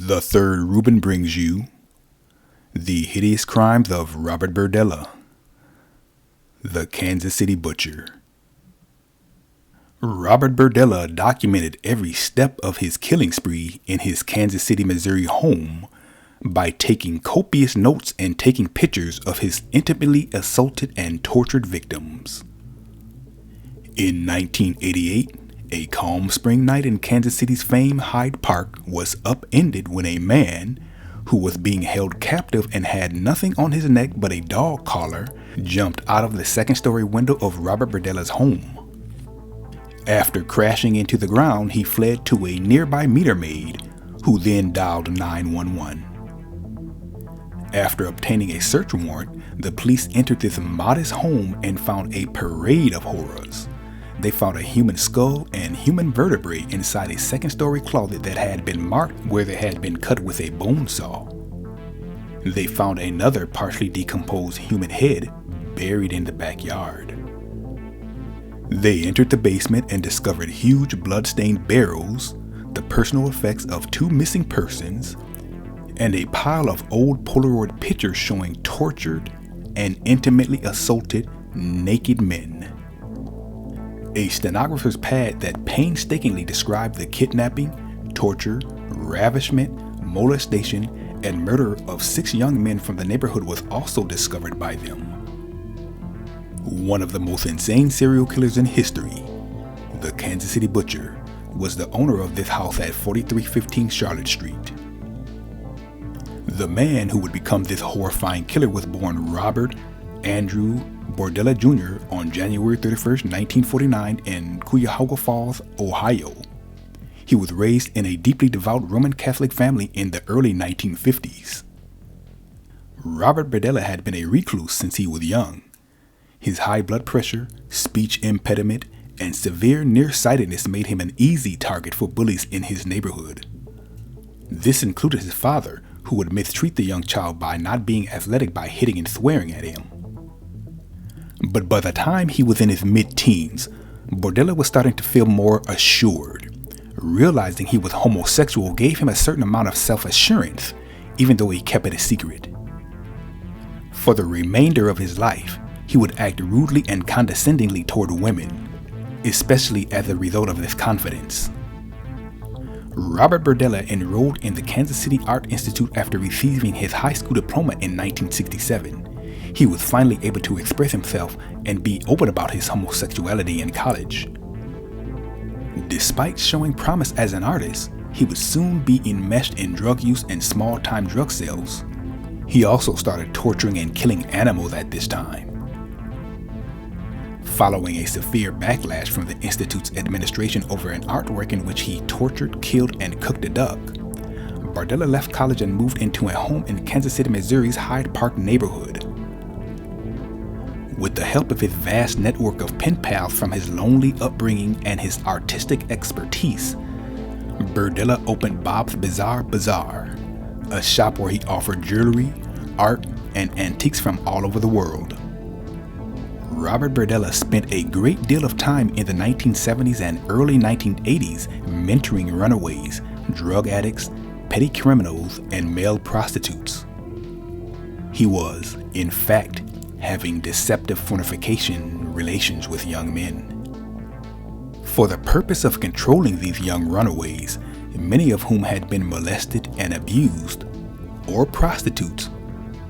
The third Reuben brings you The Hideous Crimes of Robert Berdella, the Kansas City Butcher. Robert Berdella documented every step of his killing spree in his Kansas City, Missouri home by taking copious notes and taking pictures of his intimately assaulted and tortured victims. In 1988, a calm spring night in Kansas City's famed Hyde Park was upended when a man who was being held captive and had nothing on his neck but a dog collar jumped out of the second-story window of Robert Berdella's home. After crashing into the ground, he fled to a nearby meter maid, who then dialed 911. After obtaining a search warrant, the police entered this modest home and found a parade of horrors. They found a human skull and human vertebrae inside a second-story closet that had been marked where they had been cut with a bone saw. They found another partially decomposed human head buried in the backyard. They entered the basement and discovered huge blood-stained barrels, the personal effects of 2 missing persons, and a pile of old Polaroid pictures showing tortured and intimately assaulted naked men. A stenographer's pad that painstakingly described the kidnapping, torture, ravishment, molestation, and murder of 6 young men from the neighborhood was also discovered by them. One of the most insane serial killers in history, the Kansas City Butcher, was the owner of this house at 4315 Charlotte Street. The man who would become this horrifying killer was born Robert Andrew Berdella Jr. on January 31st, 1949 in Cuyahoga Falls, Ohio. He was raised in a deeply devout Roman Catholic family in the early 1950s. Robert Berdella had been a recluse since he was young. His high blood pressure, speech impediment, and severe nearsightedness made him an easy target for bullies in his neighborhood. This included his father, who would mistreat the young child by not being athletic by hitting and swearing at him. But by the time he was in his mid-teens, Berdella was starting to feel more assured. Realizing he was homosexual gave him a certain amount of self-assurance, even though he kept it a secret. For the remainder of his life, he would act rudely and condescendingly toward women, especially as a result of this confidence. Robert Berdella enrolled in the Kansas City Art Institute after receiving his high school diploma in 1967. He was finally able to express himself and be open about his homosexuality in college. Despite showing promise as an artist, he would soon be enmeshed in drug use and small-time drug sales. He also started torturing and killing animals at this time. Following a severe backlash from the Institute's administration over an artwork in which he tortured, killed, and cooked a duck, Berdella left college and moved into a home in Kansas City, Missouri's Hyde Park neighborhood. With the help of his vast network of pen pals from his lonely upbringing and his artistic expertise, Berdella opened Bob's Bizarre Bazaar, a shop where he offered jewelry, art, and antiques from all over the world. Robert Berdella spent a great deal of time in the 1970s and early 1980s mentoring runaways, drug addicts, petty criminals, and male prostitutes. He was, in fact, having deceptive fornication relations with young men. For the purpose of controlling these young runaways, many of whom had been molested and abused, or prostitutes,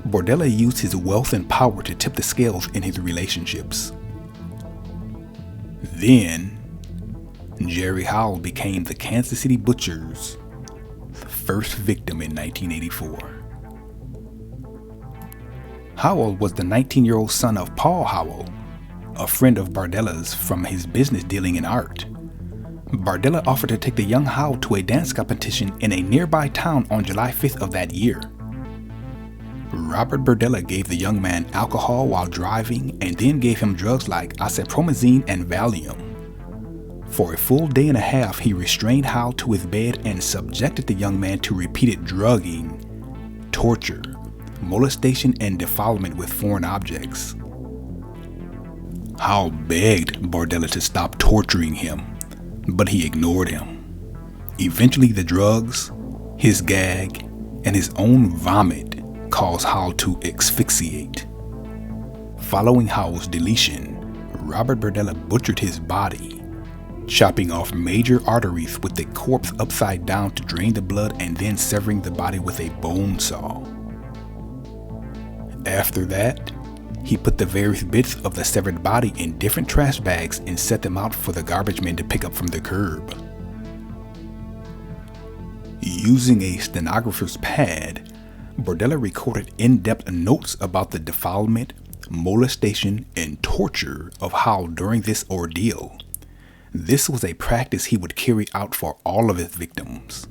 Berdella used his wealth and power to tip the scales in his relationships. Then, Jerry Howell became the Kansas City Butcher's first victim in 1984. Howell was the 19-year-old son of Paul Howell, a friend of Berdella's from his business dealing in art. Berdella offered to take the young Howell to a dance competition in a nearby town on July 5th of that year. Robert Berdella gave the young man alcohol while driving and then gave him drugs like acepromazine and Valium. For a full day and a half, he restrained Howell to his bed and subjected the young man to repeated drugging, torture, molestation, and defilement with foreign objects. Howell begged Berdella to stop torturing him, but he ignored him. Eventually, the drugs, His gag and his own vomit caused Howell to asphyxiate. Following Howell's deletion, Robert Berdella butchered his body, chopping off major arteries with the corpse upside down to drain the blood and then severing the body with a bone saw. After that, he put the various bits of the severed body in different trash bags and set them out for the garbage men to pick up from the curb. Using a stenographer's pad, Berdella recorded in-depth notes about the defilement, molestation, and torture of Howell during this ordeal. This was a practice he would carry out for all of his victims.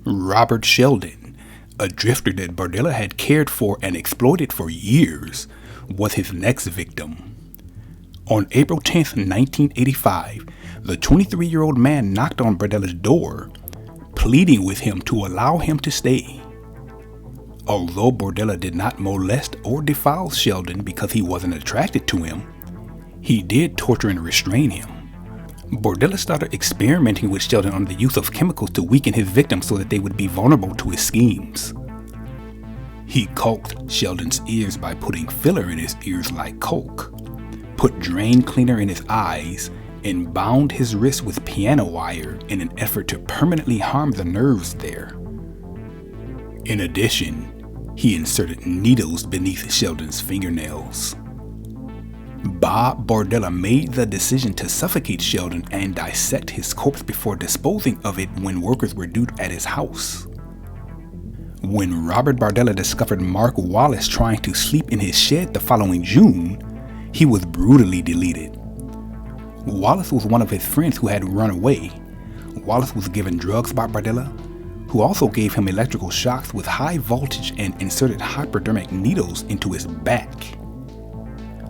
Robert Sheldon, a drifter that Berdella had cared for and exploited for years, was his next victim. On April 10, 1985, the 23-year-old man knocked on Berdella's door, pleading with him to allow him to stay. Although Berdella did not molest or defile Sheldon because he wasn't attracted to him, he did torture and restrain him. Berdella started experimenting with Sheldon on the use of chemicals to weaken his victims so that they would be vulnerable to his schemes. He caulked Sheldon's ears by putting filler in his ears like coke, put drain cleaner in his eyes, and bound his wrist with piano wire in an effort to permanently harm the nerves there. In addition, he inserted needles beneath Sheldon's fingernails. Bob Berdella made the decision to suffocate Sheldon and dissect his corpse before disposing of it when workers were due at his house. When Robert Berdella discovered Mark Wallace trying to sleep in his shed the following June, he was brutally deleted. Wallace was one of his friends who had run away. Wallace was given drugs by Berdella, who also gave him electrical shocks with high voltage and inserted hypodermic needles into his back.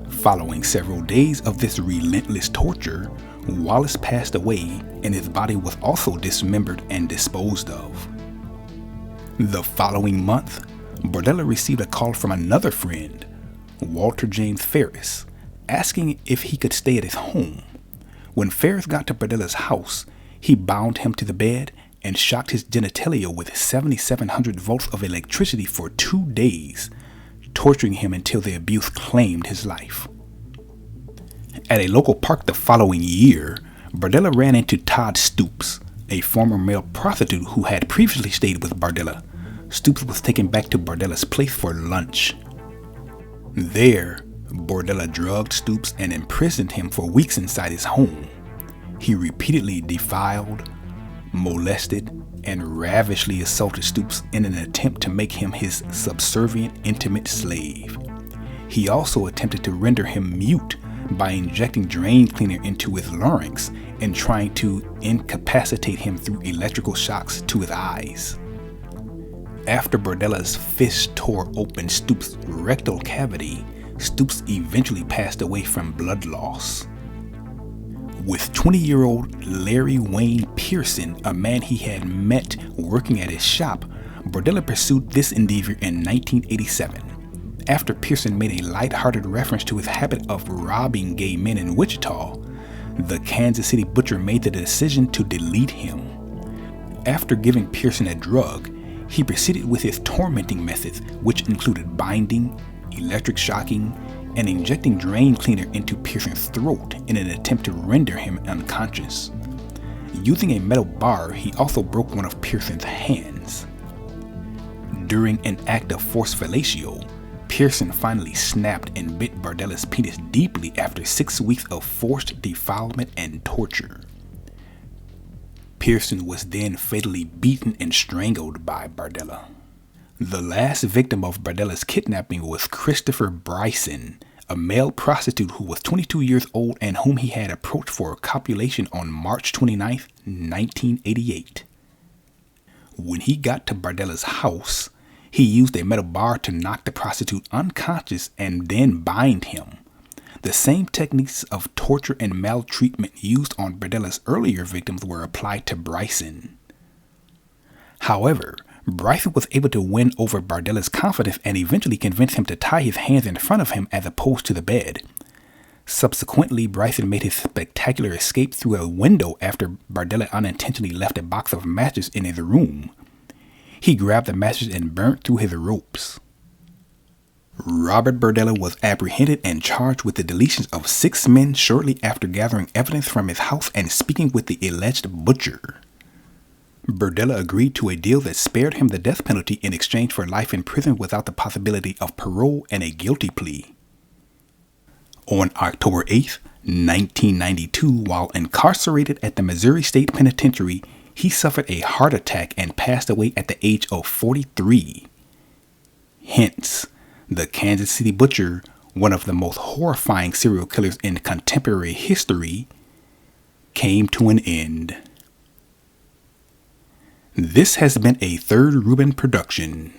Following several days of this relentless torture, Wallace passed away and his body was also dismembered and disposed of. The following month, Berdella received a call from another friend, Walter James Ferris, asking if he could stay at his home. When Ferris got to Berdella's house, he bound him to the bed and shocked his genitalia with 7,700 volts of electricity for 2 days, torturing him until the abuse claimed his life. At a local park the following year, Berdella ran into Todd Stoops, a former male prostitute who had previously stayed with Berdella. Stoops was taken back to Berdella's place for lunch. There, Berdella drugged Stoops and imprisoned him for weeks inside his home. He repeatedly defiled, molested, and ravishly assaulted Stoops in an attempt to make him his subservient, intimate slave. He also attempted to render him mute by injecting drain cleaner into his larynx and trying to incapacitate him through electrical shocks to his eyes. After Berdella's fist tore open Stoops' rectal cavity, Stoops eventually passed away from blood loss. With 20-year-old Larry Wayne Pearson, a man he had met working at his shop, Berdella pursued this endeavor in 1987. After Pearson made a lighthearted reference to his habit of robbing gay men in Wichita, the Kansas City butcher made the decision to delete him. After giving Pearson a drug, he proceeded with his tormenting methods, which included binding, electric shocking, and injecting drain cleaner into Pearson's throat in an attempt to render him unconscious. Using a metal bar, he also broke one of Pearson's hands. During an act of forced fellatio, Pearson finally snapped and bit Berdella's penis deeply after 6 weeks of forced defilement and torture. Pearson was then fatally beaten and strangled by Berdella. The last victim of Berdella's kidnapping was Christopher Bryson, a male prostitute who was 22 years old and whom he had approached for copulation on March 29, 1988. When he got to Berdella's house, he used a metal bar to knock the prostitute unconscious and then bind him. The same techniques of torture and maltreatment used on Berdella's earlier victims were applied to Bryson. However, Bryson was able to win over Berdella's confidence and eventually convince him to tie his hands in front of him as opposed to the bed. Subsequently, Bryson made his spectacular escape through a window after Berdella unintentionally left a box of matches in his room. he grabbed the matches and burnt through his ropes. Robert Berdella was apprehended and charged with the deletions of 6 men shortly after gathering evidence from his house and speaking with the alleged butcher. Berdella agreed to a deal that spared him the death penalty in exchange for life in prison without the possibility of parole and a guilty plea. On October 8, 1992, while incarcerated at the Missouri State Penitentiary, he suffered a heart attack and passed away at the age of 43. Hence, the Kansas City Butcher, one of the most horrifying serial killers in contemporary history, came to an end. This has been a Third Reuben production.